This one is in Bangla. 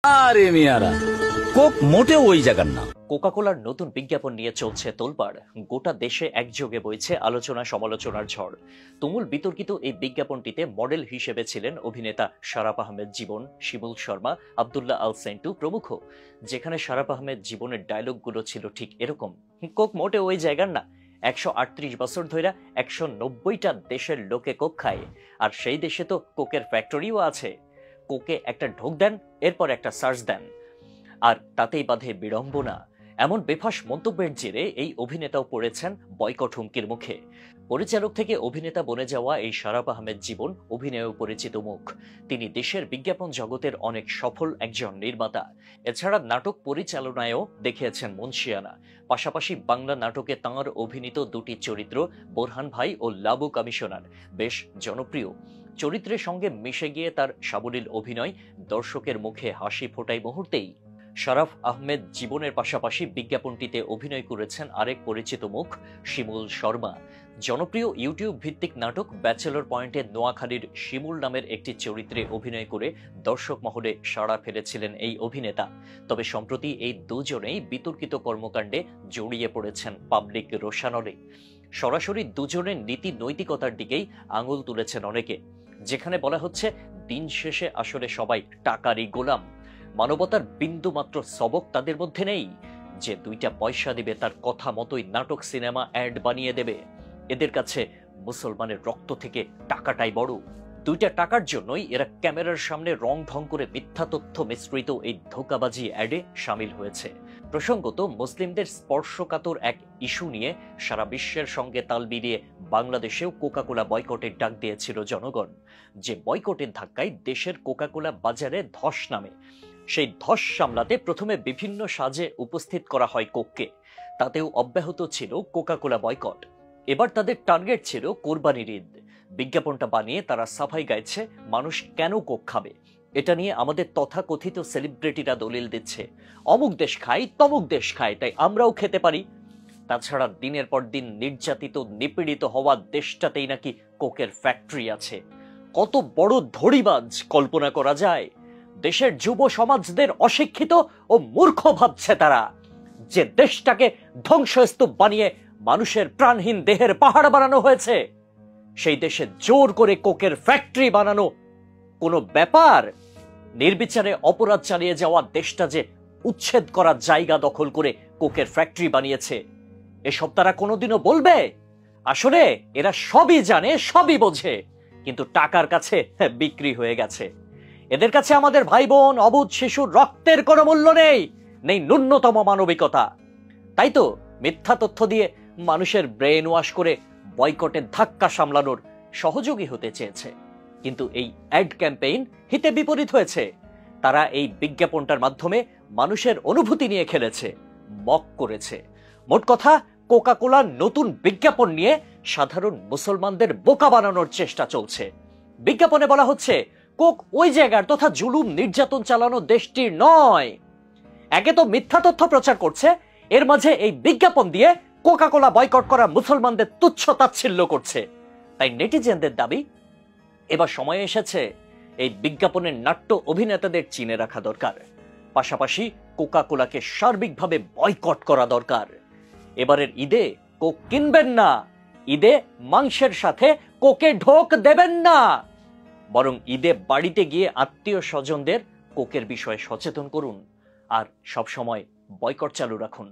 আরে মিয়ারা কোক মোটেও ওই জায়গার না। কোকাকোলার নতুন বিজ্ঞাপন নিয়ে চলছে তোলপাড়। গোটা দেশে একযোগে বইছে আলোচনা সমালোচনার ঝড়। তুমুল বিতর্কিত এই বিজ্ঞাপনটিতে মডেল হিসেবে ছিলেন অভিনেতা শারাপ আহমেদ জীবন, শিমুল শর্মা, আব্দুল্লাহ আল সেন্টু প্রমুখ। যেখানে শারাপ আহমেদ জীবনের ডায়লগগুলো ছিল ঠিক এরকম, কোক মোটেও ওই জায়গার না। 138 বছর ধরে 190টা দেশের লোকে কোক খায়, আর সেই দেশে তো কোকের ফ্যাক্টরিও আছে। কোকে একটা ঢোক দেন, এরপর একটা সার্চ দেন, আর তাতেই বাধে বিড়ম্বনা। এমন বেফাস মন্তব্যের জেরে এই অভিনেতাও পড়েছেন বয়কট হুমকির মুখে। পরিচালক থেকে অভিনেতা বনে যাওয়া এই শারাপ আহমেদ জীবন অভিনয়েও পরিচিত মুখ। তিনি দেশের বিজ্ঞাপন জগতের অনেক সফল একজন নির্মাতা। এছাড়া নাটক পরিচালনায়ও দেখিয়েছেন মুন্সিয়ানা। পাশাপাশি বাংলা নাটকে তাঁর অভিনীত দুটি চরিত্র বোরহান ভাই ও লাবু কমিশনার বেশ জনপ্রিয়। চরিত্রের সঙ্গে মিশে গিয়ে তার সাবলীল অভিনয় দর্শকের মুখে হাসি ফোটায় মুহূর্তেই। শারাপ আহমেদ জীবনের পাশাপাশি বিজ্ঞাপনটিতে অভিনয় করেছেন আরেক পরিচিত মুখ, শিমুল শর্মা। জনপ্রিয় ইউটিউব ভিত্তিক নাটক ব্যাচেলর পয়েন্টে নোয়াখালীর শিমুল নামের একটি চরিত্রে অভিনয় করে দর্শক মহলে সাড়া ফেলেছিলেন এই অভিনেতা। তবে সম্প্রতি এই দুজনেই বিতর্কিত কর্মকাণ্ডে জড়িয়ে পড়েছেন পাবলিক রোষানলে। সরাসরি দুজনের নীতি নৈতিকতার দিকেই আঙুল তুলেছেন অনেকে, যেখানে বলা হচ্ছে দিন শেষে আসলে সবাই টাকারই গোলাম। মানবতার বিন্দু মাত্র সবক তাদের মধ্যে নেই। যে দুইটা পয়সা দিবে তার কথা মতোই নাটক সিনেমা অ্যাড বানিয়ে দেবে। এদের কাছে মুসলমানের রক্ত থেকে টাকাটাই বড়। দুইটা টাকার জন্যই এরা ক্যামেরার সামনে রং ঢং করে মিথ্যা তথ্য মিশ্রিত এই ধোঁকাবাজি অ্যাডে সামিল হয়েছে। প্রসঙ্গত, মুসলিমদের স্পর্শকাতর এক ইস্যু নিয়ে সারা বিশ্বের সঙ্গে তাল মিলিয়ে বাংলাদেশেও কোকাকোলা বয়কটের ডাক দিয়েছিল জনগণ। যে বয়কটের ধাক্কায় দেশের কোকাকোলা বাজারে ধস নামে। সেই ধস সামলাতে প্রথমে বিভিন্ন সাজে উপস্থিত করা হয় কোককে। তাতেও অব্যাহত ছিল কোকাকোলা বয়কট। এবার তাদের টার্গেট ছিল কোরবানির ঈদ। বিজ্ঞাপনটা বানিয়ে তারা সাফাই গাইছে মানুষ কেন কোক খাবে। এটা নিয়ে আমাদের তথাকথিত সেলিব্রিটিরা দলিল দিচ্ছে, অমুক দেশ খায় তমুক দেশ খায়, তাই আমরাও খেতে পারি। তাছাড়া দিনের পর দিন নির্যাতিত নিপীড়িত হওয়া দেশটাতেই নাকি কোকের ফ্যাক্টরি আছে। কত বড় ধড়িবাজ কল্পনা করা যায়। দেশের যুব সমাজদের অশিক্ষিত ও মূর্খ ভাবছে তারা, যে দেশটাকে ধ্বংসস্তূপ বানিয়ে মানুষের প্রাণহীন দেহের পাহাড় বানানো হয়েছে, সেই দেশে জোর করে কোকের ফ্যাক্টরি বানানো কোনো ব্যাপার? নির্বিচারে অপরাধ চালিয়ে যাওয়া দেশটা যে উচ্ছেদ করার জায়গা দখল করে কোকের ফ্যাক্টরি বানিয়েছে, এসব তারা কোনোদিনও বলবে? আসলে এরা সবই জানে, সবই বোঝে, কিন্তু টাকার কাছে বিক্রি হয়ে গেছে। এদের কাছে আমাদের ভাই বোন, অবুঝ শিশুর রক্তের কোনো মূল্য নেই, নেই ন্যূনতম মানবিকতা। তাই তো মিথ্যা তথ্য দিয়ে মানুষের ব্রেন ওয়াশ করে বয়কটের ধাক্কা সামলানোর সহযোগী হতে চেয়েছে। কিন্তু এই অ্যাড ক্যাম্পেইন হিতে বিপরীত হয়েছে। তারা এই বিজ্ঞাপনটার মাধ্যমে মানুষের অনুভূতি নিয়ে খেলেছে, মক করেছে। মোট কথা, কোকাকোলার নতুন বিজ্ঞাপন নিয়ে সাধারণ মুসলমানদের বোকা বানানোর চেষ্টা চলছে। বিজ্ঞাপনে বলা হচ্ছে কোক ওই জায়গার তথা জুলুম নির্যাতন চালানো দেশটির নয়। একে তো মিথ্যা তথ্য প্রচার করছে, এর মাঝে এই বিজ্ঞাপন দিয়ে কোকাকোলা বয়কট করা মুসলমানদের তুচ্ছ তাচ্ছিল্য করছে। তাই নেটিজেনদের দাবি, এবার সময় এসেছে এই বিজ্ঞাপনের নাট্য অভিনেতাদের চিনে রাখা দরকার। পাশাপাশি কোকাকোলাকে সার্বিকভাবে বয়কট করা দরকার। এবারের ঈদে কোক কিনবেন না, ঈদে মাংসের সাথে কোকে ঢোক দেবেন না, বরং ঈদে বাড়িতে গিয়ে আত্মীয় স্বজনদের কোকের বিষয়ে সচেতন করুন আর সবসময় বয়কট চালু রাখুন।